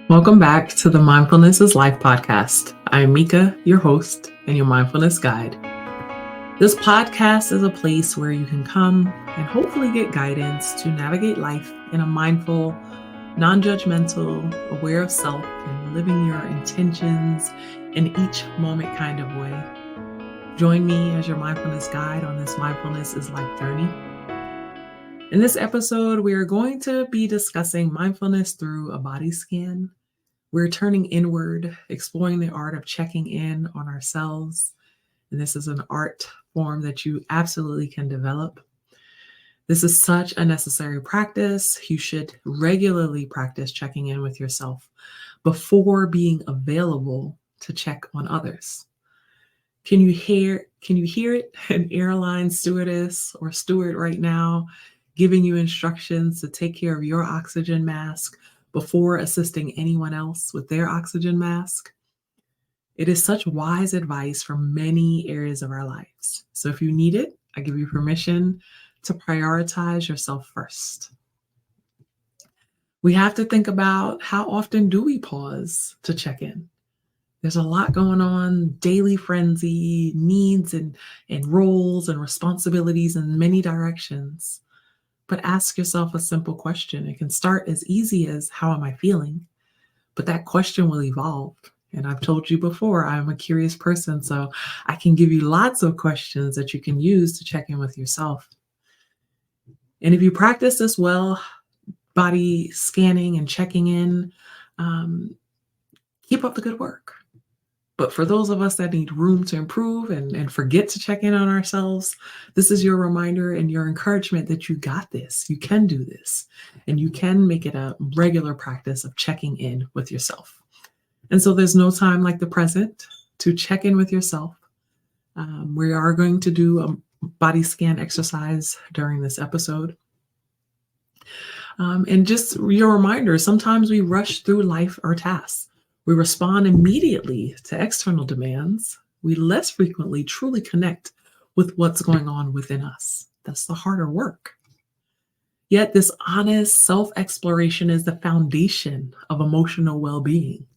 Welcome back to the Mindfulness is Life podcast. I'm Mika, your host and your mindfulness guide. This podcast is a place where you can come and hopefully get guidance to navigate life in a mindful, non-judgmental, aware of self, and living your intentions in each moment kind of way. Join me as your mindfulness guide on this Mindfulness is Life journey. In this episode, we are going to be discussing mindfulness through a body scan. We're turning inward, exploring the art of checking in on ourselves. And this is an art form that you absolutely can develop. This is such a necessary practice. You should regularly practice checking in with yourself before being available to check on others. Can you hear it? An airline stewardess or steward right now giving you instructions to take care of your oxygen mask before assisting anyone else with their oxygen mask? It is such wise advice for many areas of our lives. So if you need it, I give you permission to prioritize yourself first. We have to think about how often do we pause to check in? There's a lot going on, daily frenzy, needs and roles and responsibilities in many directions. But ask yourself a simple question. It can start as easy as, how am I feeling? But that question will evolve. And I've told you before, I'm a curious person, so I can give you lots of questions that you can use to check in with yourself. And if you practice this well, body scanning and checking in, keep up the good work. But for those of us that need room to improve and forget to check in on ourselves, this is your reminder and your encouragement that you got this. You can do this. And you can make it a regular practice of checking in with yourself. And so there's no time like the present to check in with yourself. We are going to do a body scan exercise during this episode. And just your reminder, sometimes we rush through life or tasks. We respond immediately to external demands. We less frequently truly connect with what's going on within us. That's the harder work. Yet this honest self-exploration is the foundation of emotional well-being.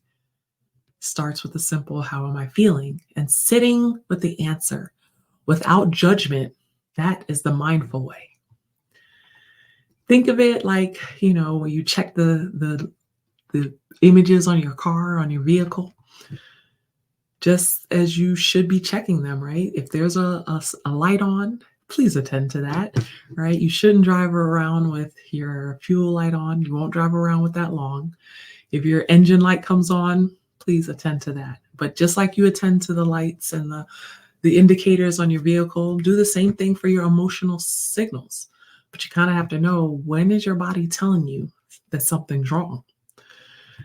Starts with the simple, how am I feeling? And sitting with the answer without judgment, that is the mindful way. Think of it like, when you check the images on your car, on your vehicle, just as you should be checking them, right? If there's a light on, please attend to that, right? You shouldn't drive around with your fuel light on. You won't drive around with that long. If your engine light comes on, please attend to that. But just like you attend to the lights and the indicators on your vehicle, do the same thing for your emotional signals. But you kind of have to know, when is your body telling you that something's wrong?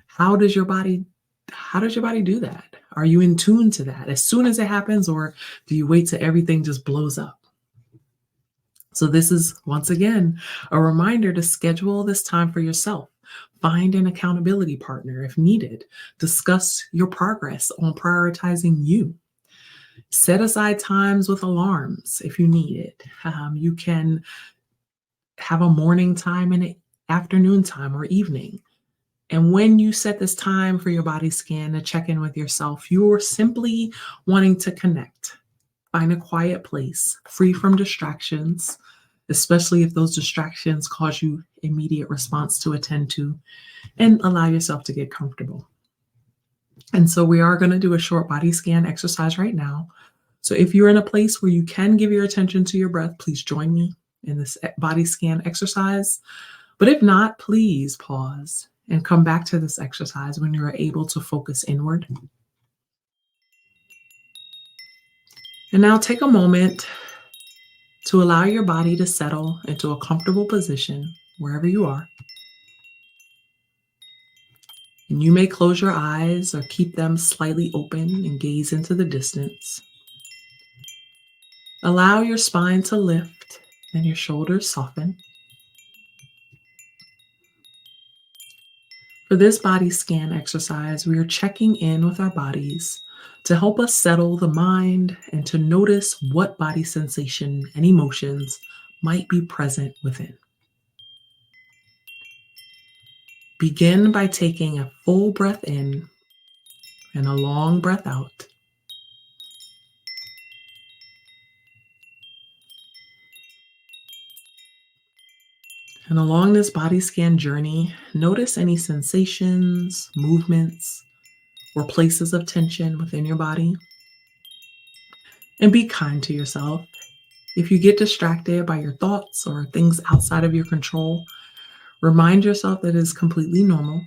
How does your body do that? Are you in tune to that as soon as it happens, or do you wait till everything just blows up? So this is, once again, a reminder to schedule this time for yourself. Find an accountability partner if needed. Discuss your progress on prioritizing you. Set aside times with alarms if you need it. You can have a morning time and an afternoon time or evening. And when you set this time for your body scan to check in with yourself, you're simply wanting to connect. Find a quiet place, free from distractions, especially if those distractions cause you immediate response to attend to, and allow yourself to get comfortable. And so we are going to do a short body scan exercise right now. So if you're in a place where you can give your attention to your breath, please join me in this body scan exercise. But if not, please pause and come back to this exercise when you're able to focus inward. And now take a moment to allow your body to settle into a comfortable position wherever you are. And you may close your eyes or keep them slightly open and gaze into the distance. Allow your spine to lift and your shoulders soften. For this body scan exercise, we are checking in with our bodies to help us settle the mind and to notice what body sensation and emotions might be present within. Begin by taking a full breath in and a long breath out. And along this body scan journey, notice any sensations, movements, or places of tension within your body. And be kind to yourself. If you get distracted by your thoughts or things outside of your control, remind yourself that it is completely normal.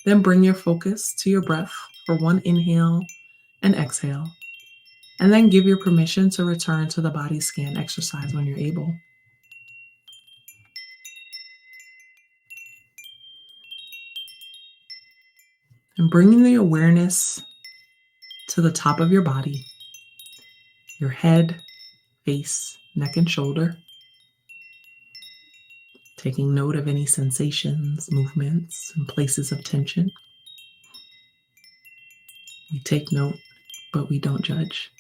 Then bring your focus to your breath for one inhale and exhale. And then give your permission to return to the body scan exercise when you're able. And bringing the awareness to the top of your body, your head, face, neck, and shoulder. Taking note of any sensations, movements, and places of tension. We take note, but we don't judge.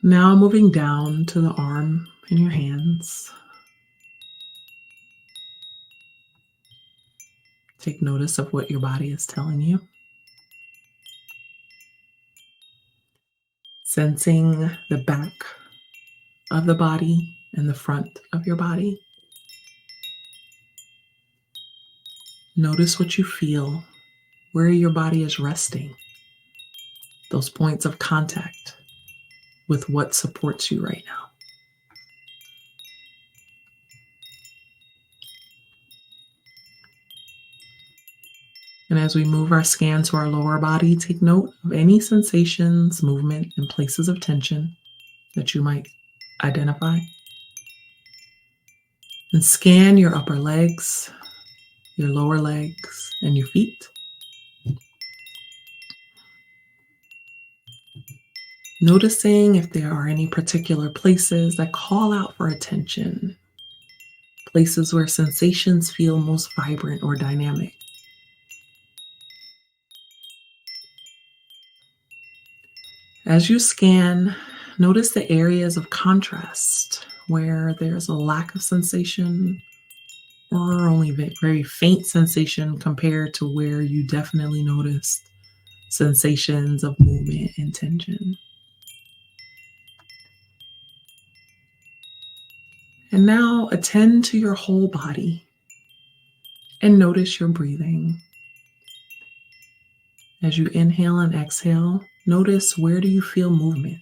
Now moving down to the arm and your hands. Take notice of what your body is telling you. Sensing the back of the body and the front of your body. Notice what you feel, where your body is resting, those points of contact with what supports you right now. And as we move our scan to our lower body, take note of any sensations, movement, and places of tension that you might identify. And scan your upper legs, your lower legs, and your feet. Noticing if there are any particular places that call out for attention, places where sensations feel most vibrant or dynamic. As you scan, notice the areas of contrast where there's a lack of sensation or only very faint sensation compared to where you definitely noticed sensations of movement and tension. And now attend to your whole body and notice your breathing. As you inhale and exhale, notice where do you feel movement.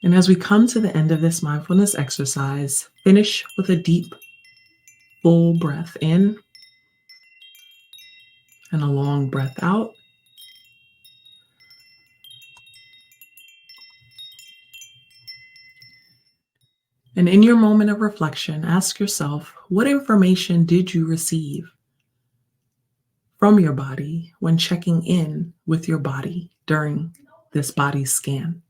And as we come to the end of this mindfulness exercise, finish with a deep, full breath in and a long breath out. And in your moment of reflection, ask yourself, what information did you receive from your body when checking in with your body during this body scan?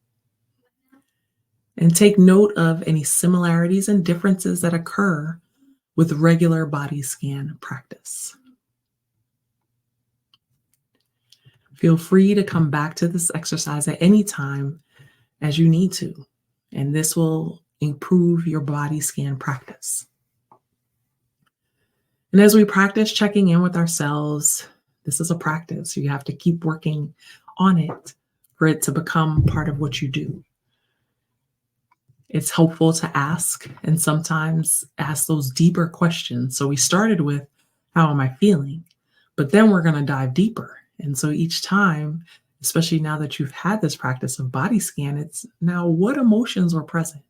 And take note of any similarities and differences that occur with regular body scan practice. Feel free to come back to this exercise at any time as you need to, and this will improve your body scan practice. And as we practice checking in with ourselves, this is a practice. You have to keep working on it for it to become part of what you do. It's helpful to ask and sometimes ask those deeper questions. So we started with, how am I feeling? But then we're going to dive deeper. And so each time, especially now that you've had this practice of body scan, it's now what emotions were present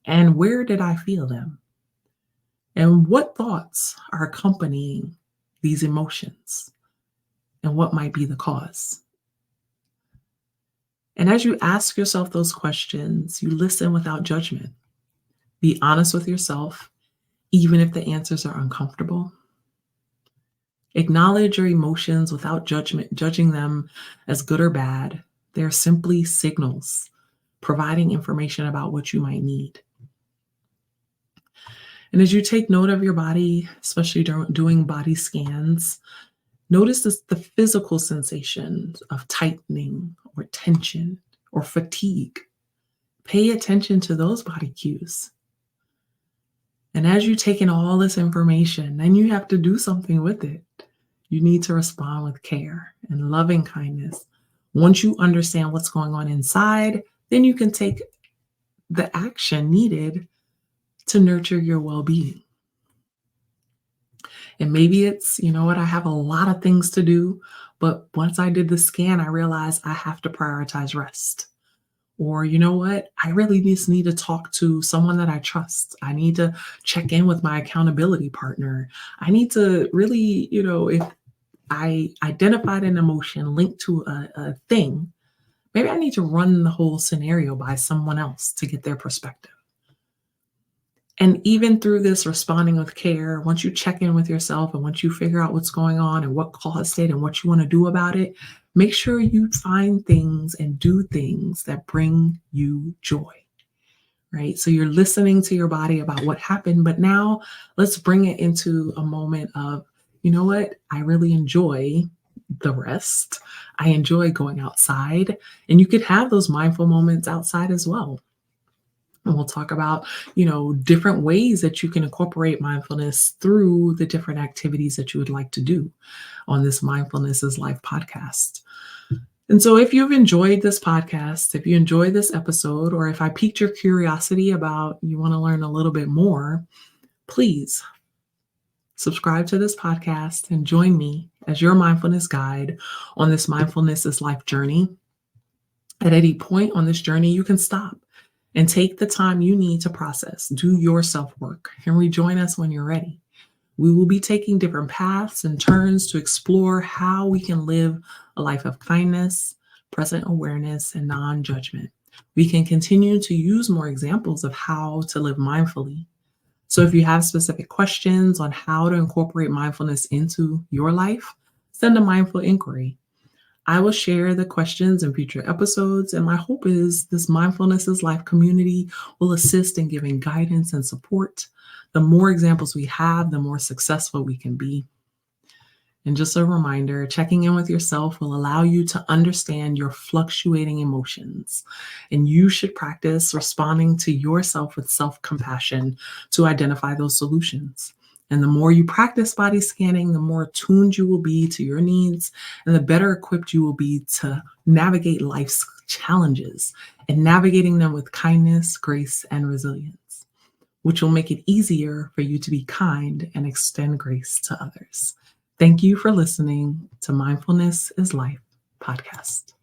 and where did I feel them? And what thoughts are accompanying these emotions and what might be the cause? And as you ask yourself those questions, you listen without judgment. Be honest with yourself, even if the answers are uncomfortable. Acknowledge your emotions without judgment, judging them as good or bad. They're simply signals, providing information about what you might need. And as you take note of your body, especially doing body scans, Notice the physical sensations of tightening or tension or fatigue. Pay attention to those body cues. And as you take in all this information, then you have to do something with it. You need to respond with care and loving kindness. Once you understand what's going on inside, then you can take the action needed to nurture your well being. And maybe it's, you know what, I have a lot of things to do, but once I did the scan, I realized I have to prioritize rest. Or, you know what, I really just need to talk to someone that I trust. I need to check in with my accountability partner. I need to really, if I identified an emotion linked to a thing, maybe I need to run the whole scenario by someone else to get their perspective. And even through this responding with care, once you check in with yourself and once you figure out what's going on and what caused it and what you want to do about it, make sure you find things and do things that bring you joy, right? So you're listening to your body about what happened, but now let's bring it into a moment of, you know what? I really enjoy the rest. I enjoy going outside, and you could have those mindful moments outside as well. And we'll talk about, different ways that you can incorporate mindfulness through the different activities that you would like to do on this Mindfulness is Life podcast. And so if you've enjoyed this podcast, if you enjoyed this episode, or if I piqued your curiosity about you want to learn a little bit more, please subscribe to this podcast and join me as your mindfulness guide on this Mindfulness is Life journey. At any point on this journey, you can stop and take the time you need to process, do your self-work, and rejoin us when you're ready. We will be taking different paths and turns to explore how we can live a life of kindness, present awareness, and non-judgment. We can continue to use more examples of how to live mindfully. So if you have specific questions on how to incorporate mindfulness into your life, send a mindful inquiry. I will share the questions in future episodes, and my hope is this Mindfulness is Life community will assist in giving guidance and support. The more examples we have, the more successful we can be. And just a reminder, checking in with yourself will allow you to understand your fluctuating emotions, and you should practice responding to yourself with self-compassion to identify those solutions. And the more you practice body scanning, the more attuned you will be to your needs and the better equipped you will be to navigate life's challenges and navigating them with kindness, grace, and resilience, which will make it easier for you to be kind and extend grace to others. Thank you for listening to Mindfulness is Life podcast.